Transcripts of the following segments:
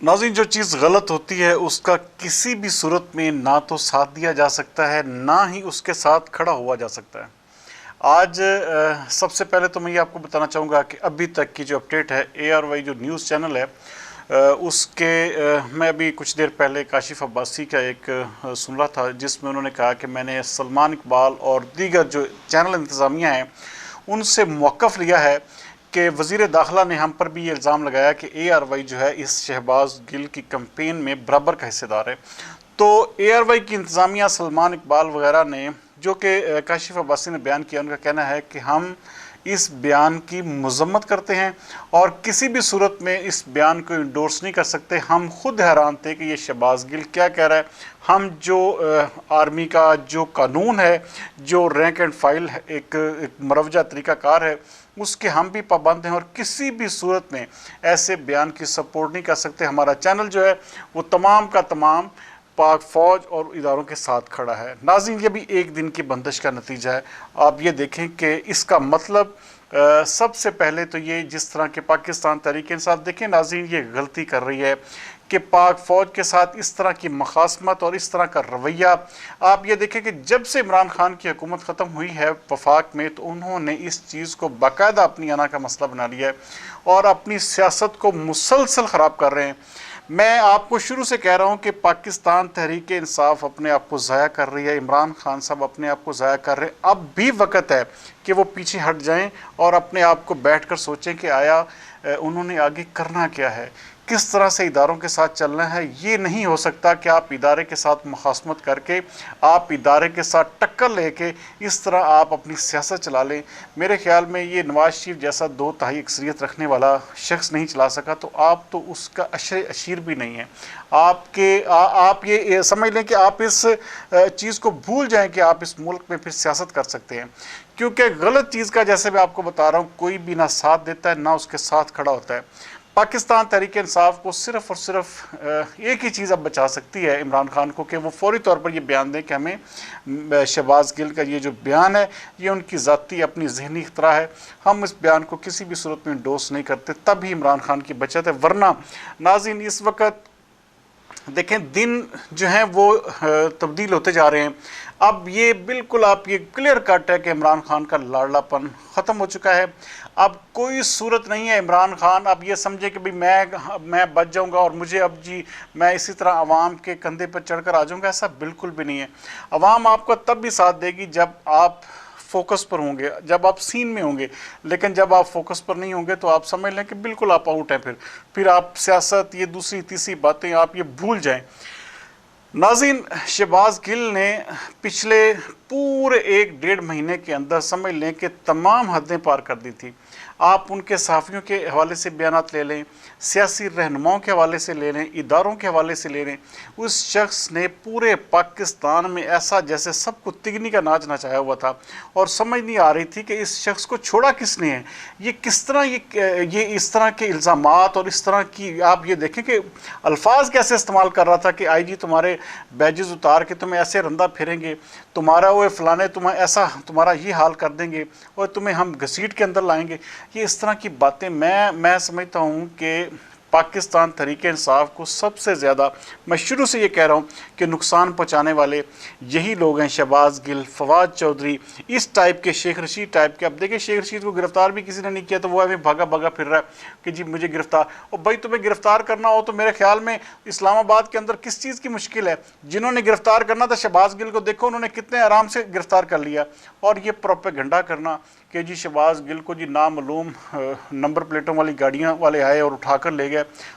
नाज़रीन, जो चीज़ गलत होती है उसका किसी भी सूरत में ना तो साथ दिया जा सकता है, ना ही उसके साथ खड़ा हुआ जा सकता है। आज सबसे पहले तो मैं ये आपको बताना चाहूँगा कि अभी तक की जो अपडेट है, ARY जो न्यूज़ चैनल है, मैं अभी कुछ देर पहले काशिफ अब्बासी का एक सुन रहा था, जिसमें उन्होंने कहा कि मैंने सलमान इकबाल और दीगर जो चैनल इंतज़ामिया हैं उनसे मौक़िफ़ लिया है कि वज़ीर दाखिला ने हम पर भी ये इल्ज़ाम लगाया कि ARY जो है इस शहबाज गिल की कैंपेन में बराबर का हिस्सेदार है। तो ARY की इंतज़ामिया, सलमान इकबाल वगैरह ने, जो कि काशिफ अब्बासी ने बयान किया, उनका कहना है कि हम इस बयान की मज़म्मत करते हैं और किसी भी सूरत में इस बयान को इंडोर्स नहीं कर सकते। हम खुद हैरान थे कि ये शहबाज गिल क्या कह रहा है। हम जो आर्मी का जो कानून है, जो रैंक एंड फाइल है, एक मरवजा तरीक़ाकार है, उसके हम भी पाबंद हैं और किसी भी सूरत में ऐसे बयान की सपोर्ट नहीं कर सकते। हमारा चैनल जो है वो तमाम का तमाम पाक फ़ौज और इदारों के साथ खड़ा है। नाज़रीन, ये भी एक दिन की बंदिश का नतीजा है। आप ये देखें कि इसका मतलब सबसे पहले तो ये, जिस तरह के पाकिस्तान तहरीक इंसाफ, देखें नाज़रीन, ये गलती कर रही है कि पाक फ़ौज के साथ इस तरह की मखासमत और इस तरह का रवैया। आप ये देखें कि जब से इमरान खान की हुकूमत ख़त्म हुई है वफाक में, तो उन्होंने इस चीज़ को बाकायदा अपनी अना का मसला बना लिया है और अपनी सियासत को मुसलसल ख़राब कर रहे हैं। मैं आपको शुरू से कह रहा हूँ कि पाकिस्तान तहरीक इंसाफ अपने आप को ज़ाया कर रही है, इमरान खान साहब अपने आप को ज़ाया कर रहे हैं। अब भी वक्त है कि वो पीछे हट जाएं और अपने आप को बैठकर सोचें कि आया उन्होंने आगे करना क्या है, किस तरह से इदारों के साथ चलना है। ये नहीं हो सकता कि आप इदारे के साथ मुखासमत करके, आप इदारे के साथ टक्कर लेके इस तरह आप अपनी सियासत चला लें। मेरे ख्याल में ये नवाज शरीफ जैसा दो तिहाई अक्सरियत रखने वाला शख्स नहीं चला सका, तो आप तो उसका अशर अशीर भी नहीं है। आप ये समझ लें कि आप इस चीज़ को भूल जाएं कि आप इस मुल्क में फिर सियासत कर सकते हैं, क्योंकि गलत चीज़ का, जैसे मैं आपको बता रहा हूँ, कोई भी ना साथ देता है ना उसके साथ खड़ा होता है। पाकिस्तान तहरीक इंसाफ को सिर्फ़ और सिर्फ एक ही चीज़ अब बचा सकती है इमरान खान को, कि वो फौरी तौर पर ये बयान दें कि हमें शहबाज गिल का ये जो बयान है ये उनकी ज़ाती अपनी जहनी इख्तरा है, हम इस बयान को किसी भी सूरत में इंडोर्स नहीं करते, तब ही इमरान खान की बचत है। वरना नाज़रीन, इस वक्त देखें दिन जो हैं वो तब्दील होते जा रहे हैं। अब ये बिल्कुल आप ये क्लियर कट है कि इमरान खान का लाडलापन ख़त्म हो चुका है। अब कोई सूरत नहीं है इमरान खान अब ये समझे कि भाई मैं बच जाऊंगा और मुझे अब जी मैं इसी तरह आवाम के कंधे पर चढ़कर आ जाऊंगा। ऐसा बिल्कुल भी नहीं है। आवाम आपको तब भी साथ देगी जब आप फोकस पर होंगे, जब आप सीन में होंगे। लेकिन जब आप फोकस पर नहीं होंगे तो आप समझ लें कि बिल्कुल आप आउट हैं। फिर आप सियासत, ये दूसरी तीसरी बातें आप ये भूल जाएं। नाज़रीन, शहबाज गिल ने पिछले पूरे 1-1.5 महीने के अंदर समझ लें कि तमाम हदें पार कर दी थी। आप उनके सहाफ़ियों के हवाले से बयानात ले लें, सियासी रहनुमाओं के हवाले से ले लें, इदारों के हवाले से ले लें, उस शख्स ने पूरे पाकिस्तान में ऐसा जैसे सबको तिगनी का नाच नचाया हुआ था और समझ नहीं आ रही थी कि इस शख्स को छोड़ा किसने है। ये किस तरह ये इस तरह के इल्ज़ामात और इस तरह की, आप ये देखें कि अल्फाज कैसे इस्तेमाल कर रहा था कि IG तुम्हारे बैजेस उतार के तुम्हें ऐसे रंदा फिरेंगे, तुम्हारा वो फ़लाने तुम्हें ऐसा तुम्हारा ये हाल कर देंगे और तुम्हें हम घसीट के अंदर लाएंगे। ये इस तरह की बातें मैं समझता हूँ कि पाकिस्तान तहरीक इंसाफ को सबसे ज़्यादा, मैं शुरू से ये कह रहा हूँ कि नुकसान पहुँचाने वाले यही लोग हैं। शहबाज गिल, फवाद चौधरी, इस टाइप के, शेख रशीद टाइप के। अब देखिए, शेख रशीद को गिरफ़्तार भी किसी ने नहीं किया तो वो हमें भागा भागा फिर रहा है कि जी मुझे गिरफ़्तार। और भाई तुम्हें गिरफ़्तार करना हो तो मेरे ख्याल में इस्लामाबाद के अंदर किस चीज़ की मुश्किल है। जिन्होंने गिरफ़्तार करना था शहबाज गिल को, देखो उन्होंने कितने आराम से गिरफ़्तार कर लिया। और ये प्रोपेगेंडा करना कि जी शहबाज गिल को जी नामालूम नंबर प्लेटों वाली गाड़ियाँ वाले आए और उठाकर ले गए,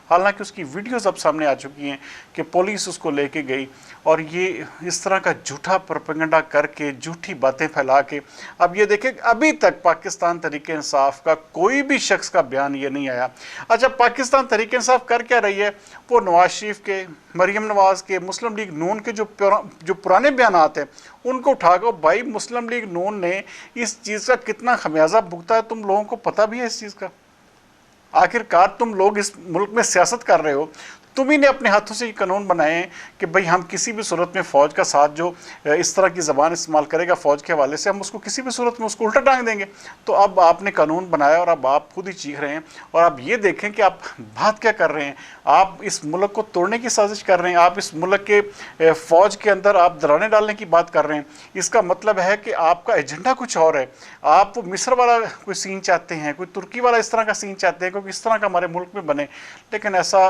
हालांकि उसकी वीडियोस अब सामने आ चुकी हैं कि पुलिस उसको लेके गई। और ये इस तरह का झूठा प्रोपेगेंडा करके, झूठी बातें फैला के, अब ये देखें अभी तक पाकिस्तान तहरीक इंसाफ का कोई भी शख्स का बयान ये नहीं आया। अच्छा, पाकिस्तान तहरीक इंसाफ कर क्या रही है? वो नवाज शरीफ के, मरीम नवाज़ के, मुस्लिम लीग नून के जो पुराने बयान हैं उनको उठाकर, भाई मुस्लिम लीग नून ने इस चीज़ का कितना खमियाजा भुगता है तुम लोगों को पता भी है इस चीज़ का। आखिरकार तुम लोग इस मुल्क में सियासत कर रहे हो, तुम ही ने अपने हाथों से ये कानून बनाए हैं कि भाई हम किसी भी सूरत में फ़ौज का साथ जो इस तरह की ज़बान इस्तेमाल करेगा फ़ौज के हवाले से, हम उसको किसी भी सूरत में उसको उल्टा टांग देंगे। तो अब आपने कानून बनाया और अब आप खुद ही चीख रहे हैं। और आप ये देखें कि आप बात क्या कर रहे हैं, आप इस मुल्क को तोड़ने की साजिश कर रहे हैं, आप इस मुल्क के फ़ौज के अंदर आप दरारें डालने की बात कर रहे हैं। इसका मतलब है कि आपका एजेंडा कुछ और है। आप वो मिस्र वाला कोई सीन चाहते हैं, कोई तुर्की वाला इस तरह का सीन चाहते हैं, क्योंकि इस तरह का हमारे मुल्क में बने। लेकिन ऐसा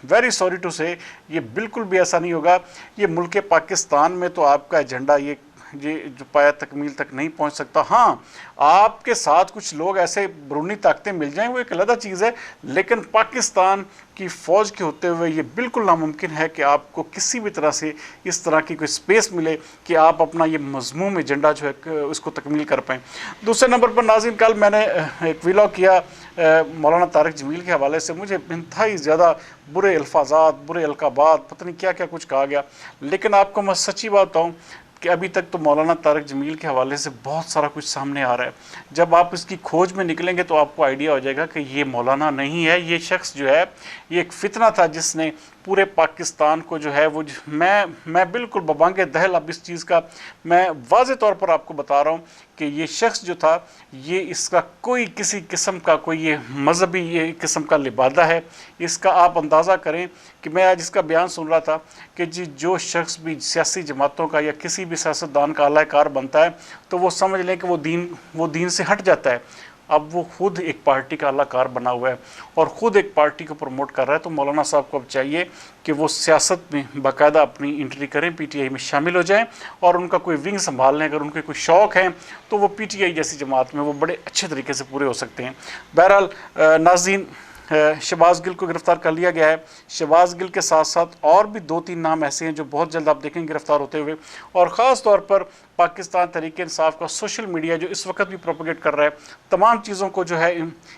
वेरी सॉरी टू से ये बिल्कुल भी ऐसा नहीं होगा। ये मुल्क पाकिस्तान में तो आपका एजेंडा ये जो पाया तकमील तक नहीं पहुंच सकता। हाँ, आपके साथ कुछ लोग ऐसे बैरूनी ताकतें मिल जाएं, वो एक अलग चीज़ है, लेकिन पाकिस्तान की फ़ौज के होते हुए ये बिल्कुल नामुमकिन है कि आपको किसी भी तरह से इस तरह की कोई स्पेस मिले कि आप अपना ये मज़मूम एजेंडा जो है उसको तकमील कर पाएँ। दूसरे नंबर पर नाज़रीन, कल मैंने एक व्लॉग किया मौलाना तारिक जमील के हवाले से। मुझे इंतहाई ज़्यादा बुरे अल्फाजात, बुरे अलकाबात, पता नहीं क्या क्या कुछ कहा गया। लेकिन आपको मैं सच्ची बात बताऊँ कि अभी तक तो मौलाना तारिक जमील के हवाले से बहुत सारा कुछ सामने आ रहा है। जब आप इसकी खोज में निकलेंगे तो आपको आइडिया हो जाएगा कि ये मौलाना नहीं है, ये शख्स जो है ये एक फितना था जिसने पूरे पाकिस्तान को जो है वो मैं बिल्कुल बबांगे दहल अब इस चीज़ का मैं वाज़े तौर पर आपको बता रहा हूँ कि ये शख्स जो था ये इसका कोई किसी किस्म का कोई ये मजहबी ये किस्म का लिबादा है। इसका आप अंदाज़ा करें कि मैं आज इसका बयान सुन रहा था कि जी जो शख्स भी सियासी जमातों का या किसी भी सियासतदान का आलाकार बनता है तो वो समझ लें कि वो दीन से हट जाता है। अब वो खुद एक पार्टी का आलाकार बना हुआ है और ख़ुद एक पार्टी को प्रमोट कर रहा है। तो मौलाना साहब को अब चाहिए कि वो सियासत में बाकायदा अपनी एंट्री करें, पीटीआई में शामिल हो जाएं और उनका कोई विंग संभाल लें। अगर उनके कोई शौक़ हैं तो वो पीटीआई जैसी जमात में वो बड़े अच्छे तरीके से पूरे हो सकते हैं। बहरहाल नाज़रीन, शहबाज गिल को गिरफ़्तार कर लिया गया है। शहबाज गिल के साथ साथ और भी 2-3 नाम ऐसे हैं जो बहुत जल्द आप देखेंगे गिरफ़्तार होते हुए। और ख़ास तौर पर पाकिस्तान तहरीक-ए-इंसाफ़ का सोशल मीडिया जो इस वक्त भी प्रोपेगेट कर रहा है, तमाम चीज़ों को जो है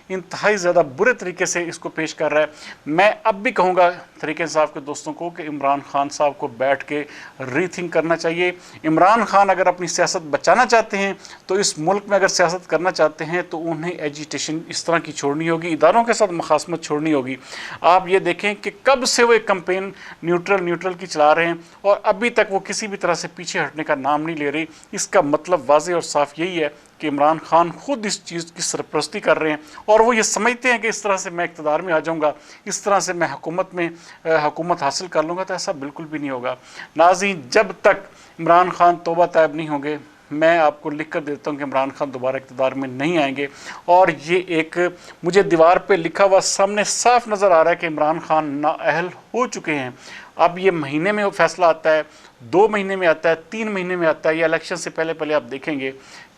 इंतहाई ज़्यादा बुरे तरीके से इसको पेश कर रहा है। मैं अब भी कहूँगा तहरीक-ए-इंसाफ़ के दोस्तों को कि इमरान खान साहब को बैठ के रीथिंक करना चाहिए। इमरान खान अगर अपनी सियासत बचाना चाहते हैं तो इस मुल्क में अगर सियासत करना चाहते हैं तो उन्हें एजिटेशन इस तरह की छोड़नी होगी, इदारों के साथ मुखासमत छोड़नी होगी। आप ये देखें कि कब से वो एक कैंपेन न्यूट्रल की चला रहे हैं और अभी तक वो किसी भी तरह से पीछे हटने का नाम नहीं ले रही। इसका मतलब वाज़े और साफ यही है कि इमरान खान खुद इस चीज़ की सरपरस्ती कर रहे हैं और वो ये समझते हैं कि इस तरह से मैं इक़्तिदार में आ जाऊंगा, इस तरह से मैं हुकूमत हासिल कर लूँगा। तो ऐसा बिल्कुल भी नहीं होगा। नाज़रीन, जब तक इमरान खान तौबा तायब नहीं होंगे, मैं आपको लिख कर देता हूँ कि इमरान खान दोबारा इक़्तिदार में नहीं आएंगे। और ये एक मुझे दीवार पे लिखा हुआ सामने साफ नज़र आ रहा है कि इमरान खान नाअहल हो चुके हैं। अब ये महीने में फैसला आता है, 2 महीने में आता है, 3 महीने में आता है, या इलेक्शन से पहले आप देखेंगे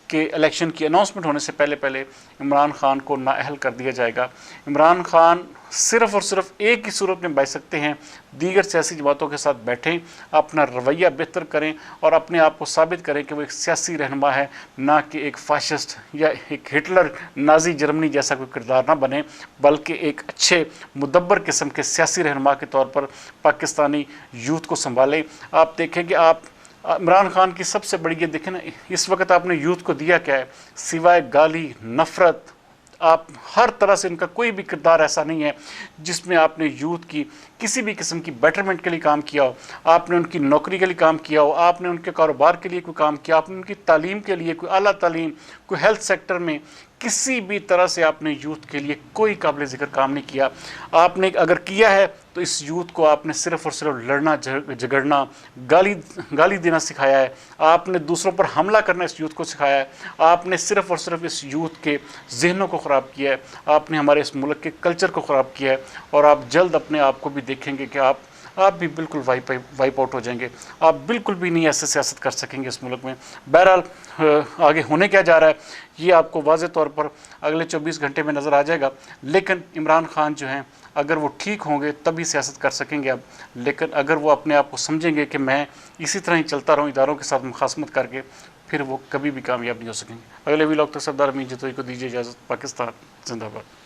कि इलेक्शन की अनाउंसमेंट होने से पहले इमरान खान को नाअहल कर दिया जाएगा। इमरान खान सिर्फ़ और सिर्फ एक ही सूरत में बैठ सकते हैं, दीगर सियासी जमातों के साथ बैठें, अपना रवैया बेहतर करें और अपने आप को साबित करें कि वो एक सियासी रहनुमा है, ना कि एक फाशिस्ट या एक हिटलर नाजी जर्मनी जैसा कोई किरदार ना बने, बल्कि एक अच्छे मुदब्बर किस्म के सियासी रहनुमा के तौर पर पाकिस्तानी यूथ को संभालें। आप देखें कि आप इमरान खान की सबसे बड़ी ये देखें ना, इस वक्त आपने यूथ को दिया क्या है, सिवाय गाली, नफ़रत। आप हर तरह से इनका कोई भी किरदार ऐसा नहीं है जिसमें आपने यूथ की किसी भी किस्म की बेटरमेंट के लिए काम किया हो, आपने उनकी नौकरी के लिए काम किया हो, आपने उनके कारोबार के लिए कोई काम किया, आपने उनकी तालीम के लिए कोई आला तालीम, कोई हेल्थ सेक्टर में किसी भी तरह से आपने यूथ के लिए कोई काबिल ज़िक्र काम नहीं किया। आपने अगर किया है तो इस यूथ को आपने सिर्फ़ और सिर्फ लड़ना झगड़ना, गाली देना सिखाया है। आपने दूसरों पर हमला करना इस यूथ को सिखाया है। आपने सिर्फ़ और सिर्फ इस यूथ के जहनों को ख़राब किया है। आपने हमारे इस मुल्क के कल्चर को ख़राब किया है और आप जल्द अपने आप को भी देखेंगे कि आप भी बिल्कुल वाइप आउट हो जाएंगे। आप बिल्कुल भी नहीं ऐसे सियासत कर सकेंगे इस मुल्क में। बहरहाल आगे होने क्या जा रहा है ये आपको वाज़े तौर पर अगले 24 घंटे में नज़र आ जाएगा। लेकिन इमरान खान जो हैं अगर वो ठीक होंगे तभी सियासत कर सकेंगे अब। लेकिन अगर वो अपने आप को समझेंगे कि मैं इसी तरह ही चलता रहूँ इदारों के साथ मुखासमत करके, फिर वो कभी भी कामयाब नहीं हो सकेंगे। अगले व्लॉग तक सरदार अमीन जतोई को दीजिए इजाज़त। पाकिस्तान जिंदाबाद।